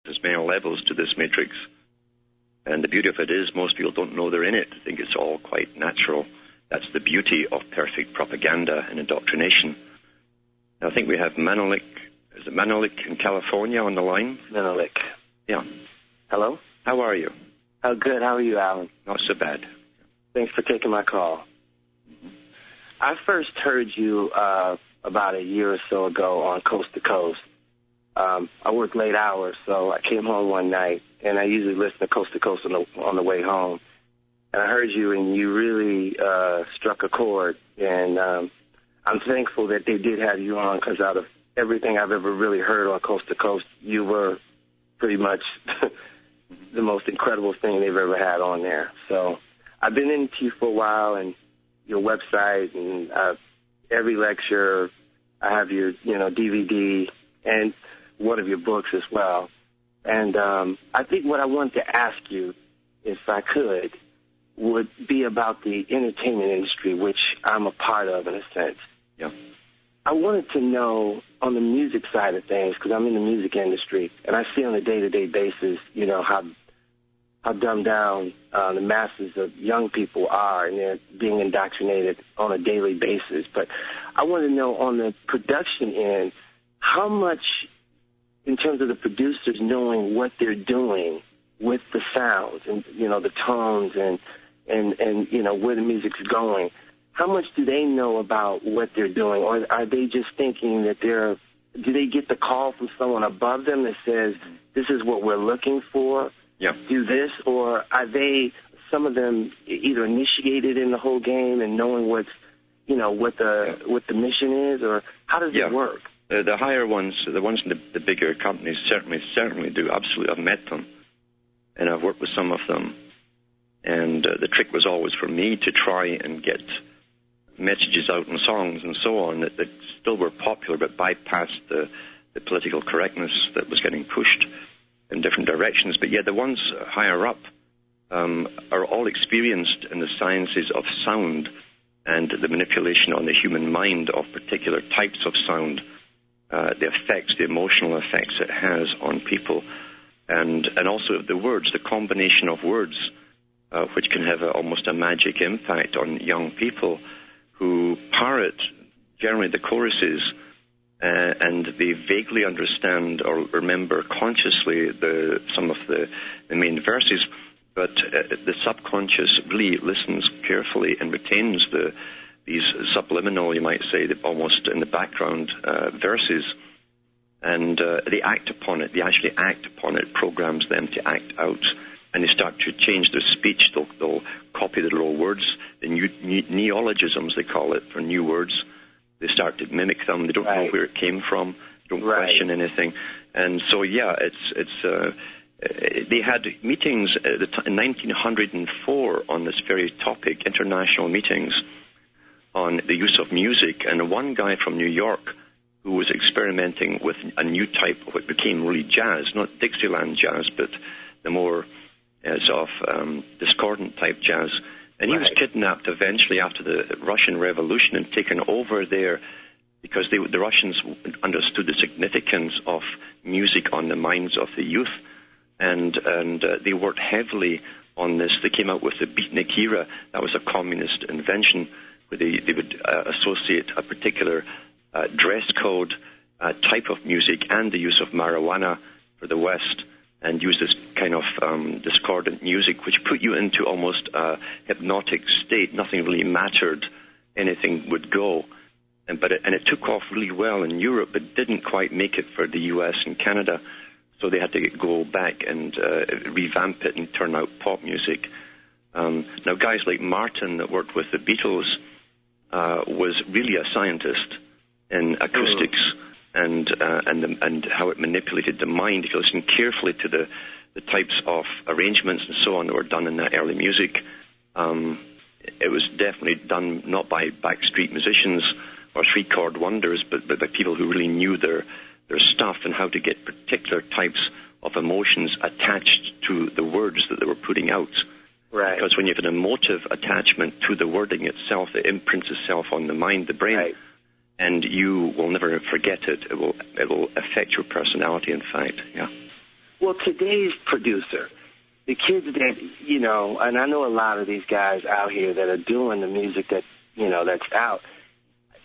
There's many levels to this matrix. And the beauty of it is most people don't know they're in it. They think it's all quite natural. That's the beauty of perfect propaganda and indoctrination. Now, I think we have Manelik. Is it Manelik in California on the line? Manelik. Yeah. Hello? How are you? Oh, good. How are you, Alan? Not so bad. Thanks for taking my call. I first heard you about a year or so ago on Coast to Coast. I work late hours, so I came home one night, and I usually listen to Coast on the way home. And I heard you, and you really struck a chord. And I'm thankful that they did have you on, because out of everything I've ever really heard on Coast to Coast, you were pretty much the most incredible thing they've ever had on there. So I've been into you for a while, and your website, and every lecture. I have your, DVD and one of your books as well. And I think what I wanted to ask you, if I could, would be about the entertainment industry, which I'm a part of in a sense. Yeah. I wanted to know on the music side of things, because I'm in the music industry, and I see on a day-to-day basis, how dumbed down the masses of young people are, and they're being indoctrinated on a daily basis. But I want to know on the production end, how much, in terms of the producers knowing what they're doing with the sounds and, the tones and where the music's going, how much do they know about what they're doing? Or are they just thinking that do they get the call from someone above them that says, this is what we're looking for? Yeah. Do this, or are they, some of them, either initiated in the whole game and knowing what the mission is, or how does it work? The higher ones, the ones in the bigger companies certainly do. Absolutely, I've met them, and I've worked with some of them. And the trick was always for me to try and get messages out in songs and so on that still were popular, but bypassed the political correctness that was getting pushed in different directions. But the ones higher up are all experienced in the sciences of sound and the manipulation on the human mind of particular types of sound, the effects, the emotional effects it has on people, and also the words, the combination of words, which can have almost a magic impact on young people who parrot generally the choruses, and they vaguely understand or remember consciously some of the main verses, but the subconscious really listens carefully and retains these subliminal, you might say, almost in the background verses, and they act upon it. They actually act upon it, programs them to act out, and they start to change their speech. They'll copy the little words, the neologisms they call it, for new words. They start to mimic them. They don't know where it came from. They don't question anything. And so, they had meetings in 1904 on this very topic, international meetings on the use of music. And one guy from New York who was experimenting with a new type of what became really jazz, not Dixieland jazz, but the more discordant type jazz. And he was kidnapped eventually after the Russian Revolution and taken over there because the Russians understood the significance of music on the minds of the youth, and they worked heavily on this. They came out with the beatnik era. That was a communist invention where they would associate a particular dress code, type of music, and the use of marijuana for the West, and use this kind of discordant music, which put you into almost a hypnotic state. Nothing really mattered. Anything would go. And it took off really well in Europe, but didn't quite make it for the U.S. and Canada. So they had to go back and revamp it and turn out pop music. Now, guys like Martin that worked with the Beatles was really a scientist in acoustics. And how it manipulated the mind. If you listen carefully to the types of arrangements and so on that were done in that early music, it was definitely done not by backstreet musicians or three-chord wonders, but by people who really knew their stuff and how to get particular types of emotions attached to the words that they were putting out. Right. Because when you have an emotive attachment to the wording itself, it imprints itself on the mind, the brain. Right. And you will never forget it. It will affect your personality, in fact, yeah. Well, today's producer, the kids that, you know, and I know a lot of these guys out here that are doing the music that, you know, that's out.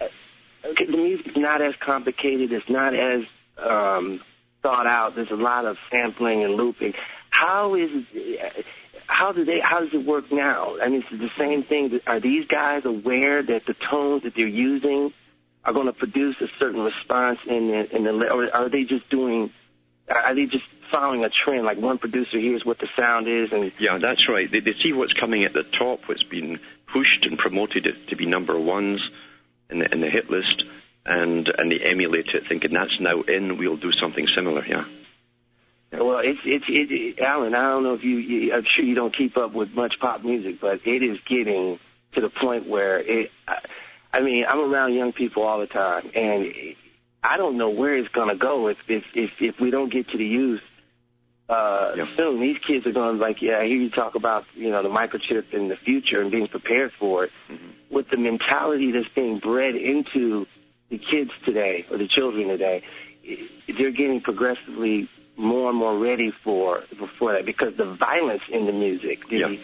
The music's not as complicated. It's not as thought out. There's a lot of sampling and looping. How does it work now? I mean, it's the same thing. Are these guys aware that the tones that they're using are going to produce a certain response or are they just following a trend? Like one producer hears what the sound is, and yeah, that's right. They see what's coming at the top, what's been pushed and promoted it to be number ones in the hit list, and they emulate it, thinking that's now in. We'll do something similar. Yeah. Well, it's Alan. I don't know if I'm sure you don't keep up with much pop music, but it is getting to the point where I mean, I'm around young people all the time, and I don't know where it's going to go if we don't get to the youth soon. These kids are going like, yeah, I hear you talk about, you know, the microchip in the future and being prepared for it. Mm-hmm. With the mentality that's being bred into the kids today, or the children today, they're getting progressively more and more ready for that, because the violence in the music, the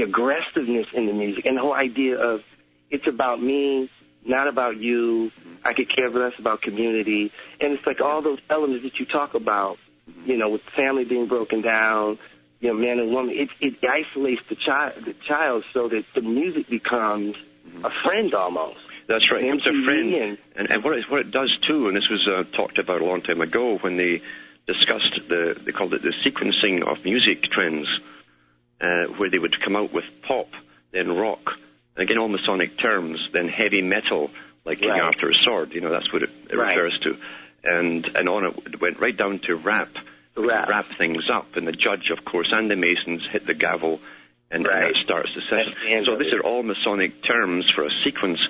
aggressiveness in the music, and the whole idea of it's about me, not about you. I could care less about community. And it's like all those elements that you talk about, you know, with family being broken down, you know, man and woman, it isolates the child so that the music becomes a friend almost. That's right. It's a friend. And what it does, too, and this was talked about a long time ago when they discussed they called it the sequencing of music trends, where they would come out with pop, then rock, and again, all Masonic terms, then heavy metal, like King Arthur's sword, you know, that's what it refers to. And on it went right down to rap. Wrap things up, and the judge, of course, and the Masons hit the gavel, and that starts the session. So these are all Masonic terms for a sequence.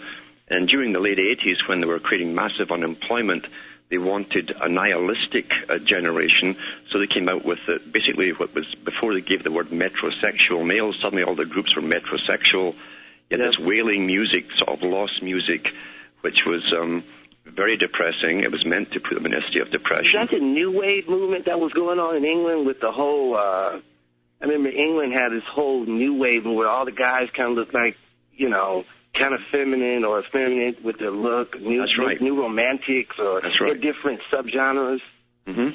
And during the late 80s, when they were creating massive unemployment, they wanted a nihilistic generation, so they came out with basically what was, before they gave the word metrosexual males, suddenly all the groups were metrosexual. You had this wailing music, sort of lost music, which was very depressing. It was meant to put them in a state of depression. Is that the New Wave movement that was going on in England with the whole, I remember England had this whole New Wave where all the guys kind of looked like, you know, kind of feminine or effeminate with their look, new romantics or different subgenres. Mm-hmm.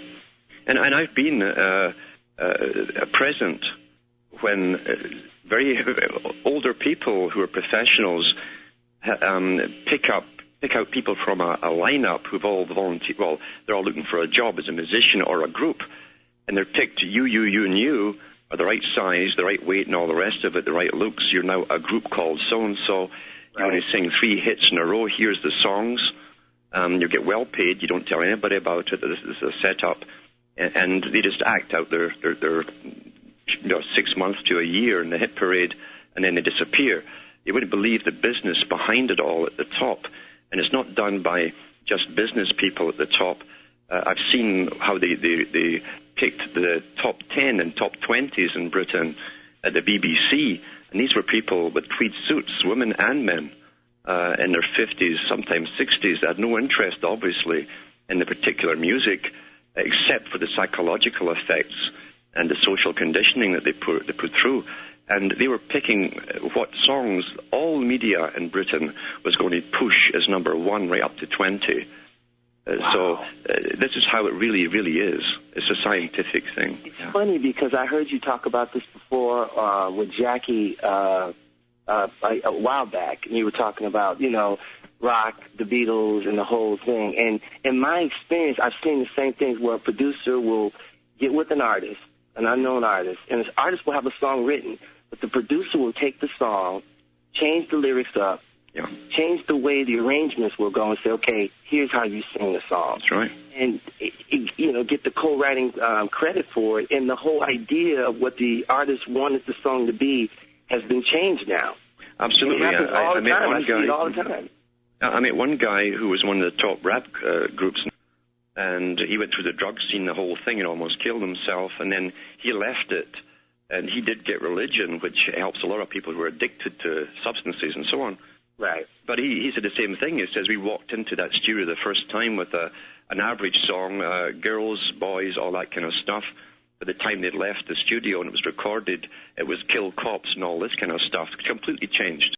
And I've been present when very older people who are professionals pick out people from a lineup who've all volunteered. Well, they're all looking for a job as a musician or a group, and they're picked. You, and you are the right size, the right weight, and all the rest of it, the right looks. You're now a group called so and so. You want to sing 3 hits in a row. Here's the songs. You get well paid. You don't tell anybody about it. This is a setup, and they just act out their 6 months to a year in the hit parade, and then they disappear. You wouldn't believe the business behind it all at the top, and it's not done by just business people at the top. I've seen how they picked the top 10 and top 20s in Britain at the BBC. And these were people with tweed suits, women and men, in their 50s, sometimes 60s. They had no interest, obviously, in the particular music, except for the psychological effects and the social conditioning that they put through. And they were picking what songs all media in Britain was going to push as number 1 right up to 20. So this is how it really, really is. It's a scientific thing. It's funny because I heard you talk about this before with Jackie a while back, and you were talking about, you know, rock, the Beatles, and the whole thing. And in my experience, I've seen the same things where a producer will get with an artist, an unknown artist, and this artist will have a song written, but the producer will take the song, change the lyrics up, change the way the arrangements will go and say, okay, here's how you sing the song. That's right. And, you know, get the co-writing credit for it. And the whole idea of what the artist wanted the song to be has been changed now. Absolutely. It happens all the time. I see it all the time. I met one guy who was one of the top rap groups, and he went through the drug scene, the whole thing, and almost killed himself. And then he left it, and he did get religion, which helps a lot of people who are addicted to substances and so on. Right. But he said the same thing. He says, we walked into that studio the first time with an average song, girls, boys, all that kind of stuff. by the time they'd left the studio and it was recorded, it was kill cops and all this kind of stuff. It completely changed.